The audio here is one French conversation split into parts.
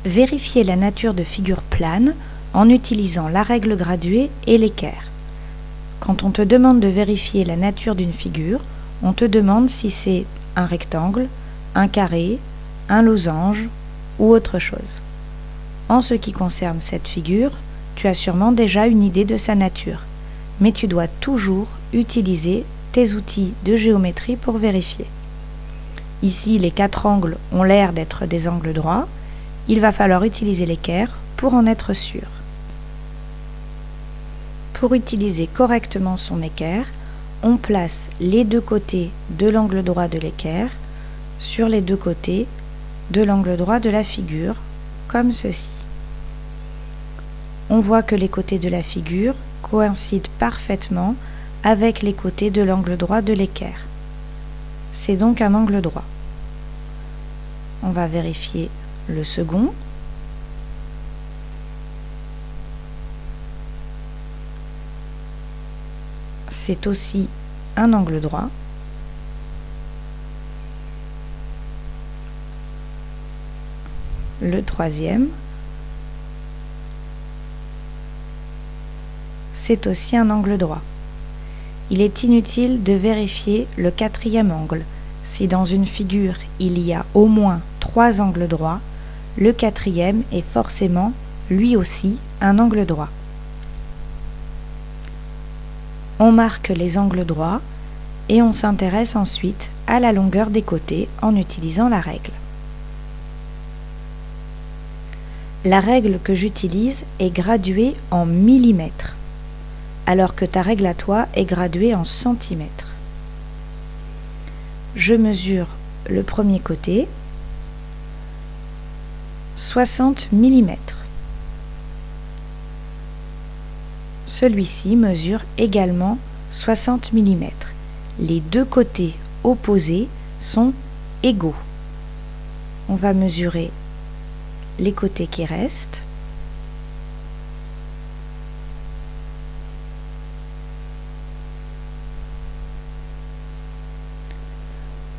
Vérifiez la nature de figures planes en utilisant la règle graduée et l'équerre. Quand on te demande de vérifier la nature d'une figure, on te demande si c'est un rectangle, un carré, un losange ou autre chose. En ce qui concerne cette figure, tu as sûrement déjà une idée de sa nature, mais tu dois toujours utiliser tes outils de géométrie pour vérifier. Ici, les 4 angles ont l'air d'être des angles droits. Il va falloir utiliser l'équerre pour en être sûr. Pour utiliser correctement son équerre, on place les 2 côtés de l'angle droit de l'équerre sur les 2 côtés de l'angle droit de la figure, comme ceci. On voit que les côtés de la figure coïncident parfaitement avec les côtés de l'angle droit de l'équerre. C'est donc un angle droit. On va vérifier le second. C'est aussi un angle droit. Le troisième, c'est aussi un angle droit. Il est inutile de vérifier le 4e angle. Si dans une figure il y a au moins 3 angles droits, le 4e est forcément, lui aussi, un angle droit. On marque les angles droits et on s'intéresse ensuite à la longueur des côtés en utilisant la règle. La règle que j'utilise est graduée en millimètres, alors que ta règle à toi est graduée en centimètres. Je mesure le premier côté, 60 mm. Celui-ci mesure également 60 mm. Les 2 côtés opposés sont égaux. On va mesurer les côtés qui restent.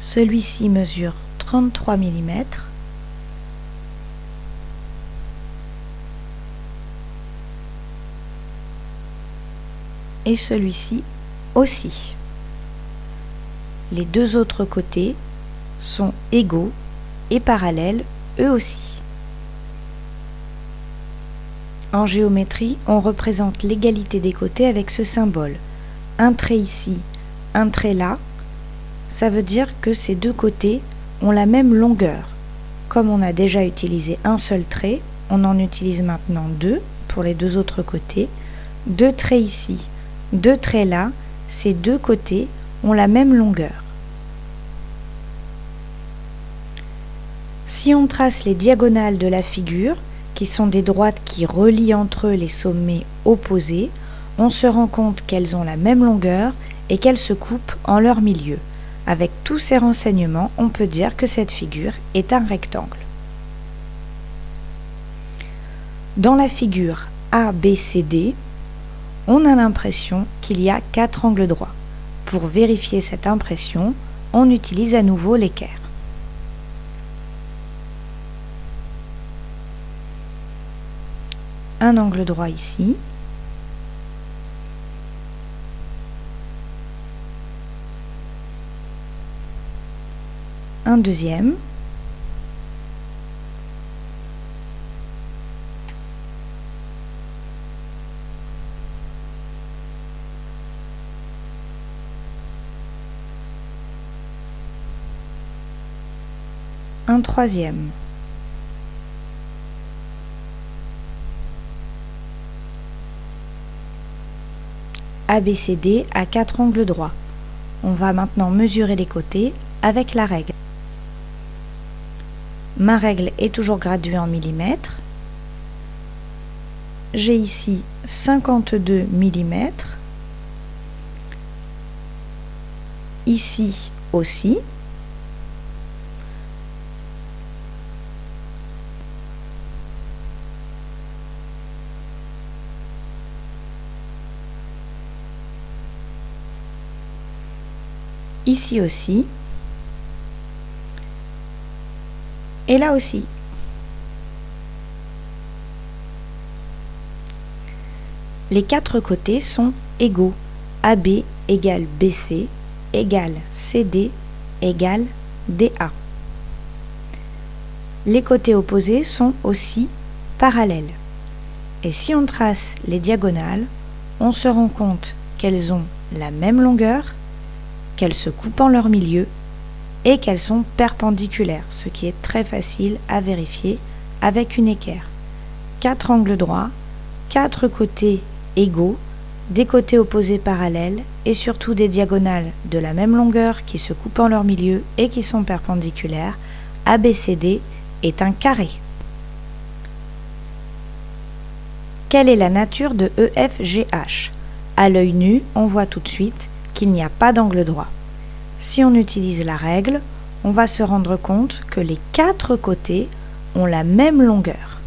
Celui-ci mesure 33 mm. Et celui-ci aussi. Les 2 autres côtés sont égaux et parallèles eux aussi. En géométrie, on représente l'égalité des côtés avec ce symbole. Un trait ici, un trait là, ça veut dire que ces 2 côtés ont la même longueur. Comme on a déjà utilisé un seul trait, on en utilise maintenant 2 pour les 2 autres côtés. 2 traits ici, 2 traits là, ces 2 côtés ont la même longueur. Si on trace les diagonales de la figure, qui sont des droites qui relient entre eux les sommets opposés, on se rend compte qu'elles ont la même longueur et qu'elles se coupent en leur milieu. Avec tous ces renseignements, on peut dire que cette figure est un rectangle. Dans la figure ABCD, on a l'impression qu'il y a 4 angles droits. Pour vérifier cette impression, on utilise à nouveau l'équerre. Un angle droit ici. Un deuxième. Un troisième. ABCD a 4 angles droits. On va maintenant mesurer les côtés avec la règle. Ma règle est toujours graduée en millimètres. J'ai ici 52 mm. Ici aussi. Ici aussi. Et là aussi. Les quatre côtés sont égaux. AB égale BC égale CD égale DA. Les côtés opposés sont aussi parallèles. Et si on trace les diagonales, on se rend compte qu'elles ont la même longueur, qu'elles se coupent en leur milieu et qu'elles sont perpendiculaires, ce qui est très facile à vérifier avec une équerre. 4 angles droits, 4 côtés égaux, des côtés opposés parallèles et surtout des diagonales de la même longueur qui se coupent en leur milieu et qui sont perpendiculaires. ABCD est un carré. Quelle est la nature de EFGH? À l'œil nu, on voit tout de suite qu'il n'y a pas d'angle droit. Si on utilise la règle, on va se rendre compte que les 4 côtés ont la même longueur.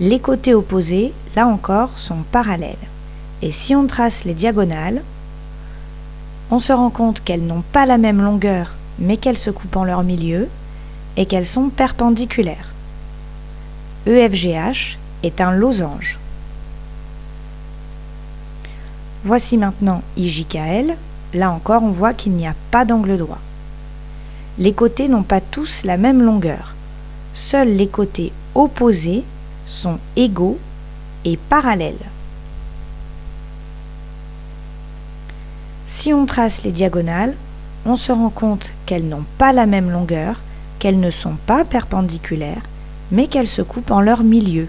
Les côtés opposés, là encore, sont parallèles. Et si on trace les diagonales, on se rend compte qu'elles n'ont pas la même longueur, mais qu'elles se coupent en leur milieu et qu'elles sont perpendiculaires. EFGH est un losange. Voici maintenant IJKL. Là encore, on voit qu'il n'y a pas d'angle droit. Les côtés n'ont pas tous la même longueur. Seuls les côtés opposés sont égaux et parallèles. Si on trace les diagonales, on se rend compte qu'elles n'ont pas la même longueur, qu'elles ne sont pas perpendiculaires, mais qu'elles se coupent en leur milieu.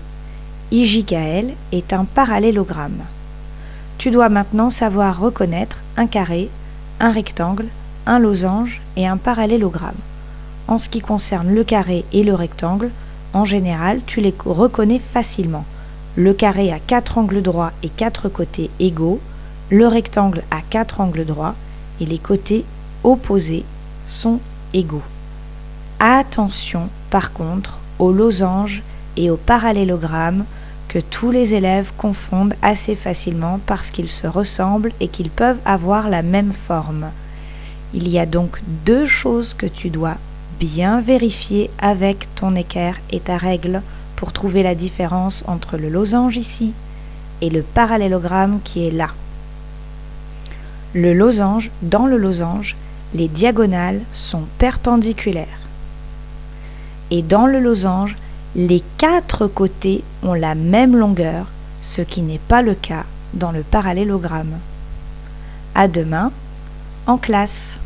IJKL est un parallélogramme. Tu dois maintenant savoir reconnaître un carré, un rectangle, un losange et un parallélogramme. En ce qui concerne le carré et le rectangle, en général, tu les reconnais facilement. Le carré a 4 angles droits et 4 côtés égaux, le rectangle a 4 angles droits et les côtés opposés sont égaux. Attention par contre aux losanges et aux parallélogrammes que tous les élèves confondent assez facilement parce qu'ils se ressemblent et qu'ils peuvent avoir la même forme. Il y a donc 2 choses que tu dois bien vérifier avec ton équerre et ta règle pour trouver la différence entre le losange ici et le parallélogramme qui est là. Le losange, dans le losange, les diagonales sont perpendiculaires. Et dans le losange, les 4 côtés ont la même longueur, ce qui n'est pas le cas dans le parallélogramme. À demain, en classe.